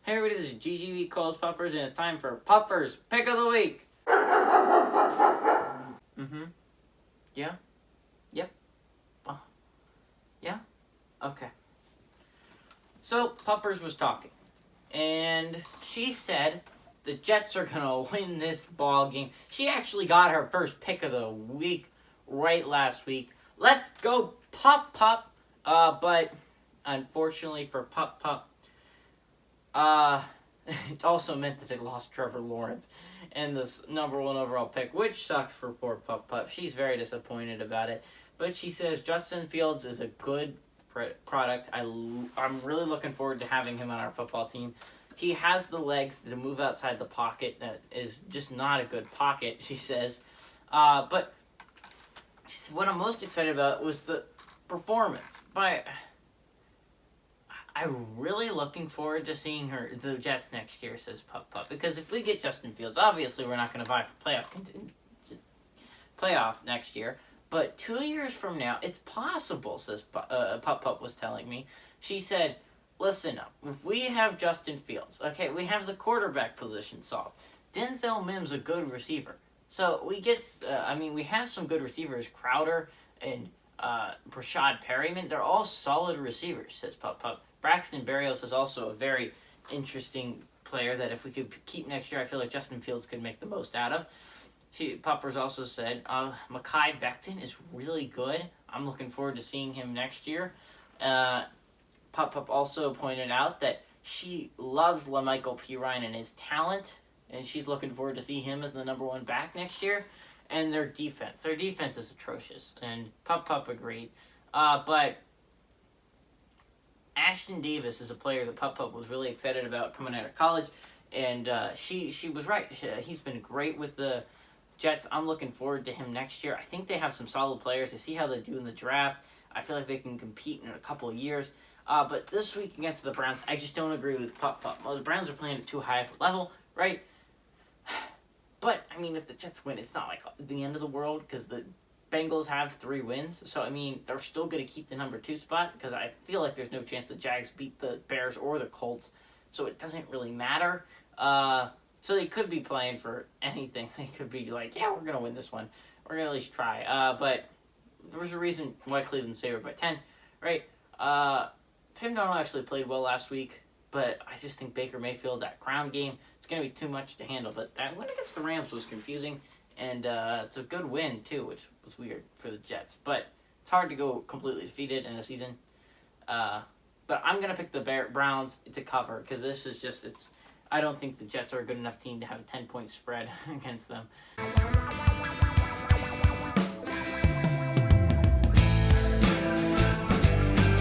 Hey everybody, this is GGV calls Puppers, and it's time for Puppers Pick of the Week. Yeah? Yep. Yeah? Okay. So, Puppers was talking, and she said the Jets are going to win this ball game. She actually got her first pick of the week right last week. Let's go Pup. But unfortunately for Pup, it also meant that they lost Trevor Lawrence and this number 1 overall pick, which sucks for poor Pup. She's very disappointed about it. But she says Justin Fields is a good product. I'm really looking forward to having him on our football team. He has the legs to move outside the pocket. That is just not a good pocket, she says. But what I'm most excited about was the performance. I'm really looking forward to seeing the Jets next year, says Pup. Because if we get Justin Fields, obviously we're not going to vie for playoff next year. But 2 years from now, it's possible, says Pup was telling me. She said, listen up, if we have Justin Fields, okay, we have the quarterback position solved. Denzel Mims a good receiver. So we have some good receivers, Crowder and Brashad Perryman. They're all solid receivers, says Pup. Braxton Berrios is also a very interesting player that if we could keep next year, I feel like Justin Fields could make the most out of. Puppers also said Mekhi Becton is really good. I'm looking forward to seeing him next year. Pup also pointed out that she loves LaMichael Pirine and his talent, and she's looking forward to see him as the number 1 back next year. And their defense is atrocious, and Pup agreed. But Ashton Davis is a player that Pup was really excited about coming out of college, and she was right. He's been great with the Jets. I'm looking forward to him next year. I think they have some solid players. To see how they do in the draft. I feel like they can compete in a couple of years. But this week against the Browns, I just don't agree with Pup. Well, the Browns are playing at too high of a level, right? But, I mean, if the Jets win, it's not like the end of the world because the Bengals have 3 wins. So, I mean, they're still going to keep the number 2 spot because I feel like there's no chance the Jags beat the Bears or the Colts. So it doesn't really matter. So they could be playing for anything. They could be like, yeah, we're going to win this one. We're going to at least try. But there's a reason why Cleveland's favored by 10, right? Tim Donald actually played well last week, but I just think Baker Mayfield, that ground game, it's going to be too much to handle. But that win against the Rams was confusing, and it's a good win, too, which was weird for the Jets. But it's hard to go completely defeated in a season. But I'm going to pick the Browns to cover, because this is just, I don't think the Jets are a good enough team to have a 10-point spread against them.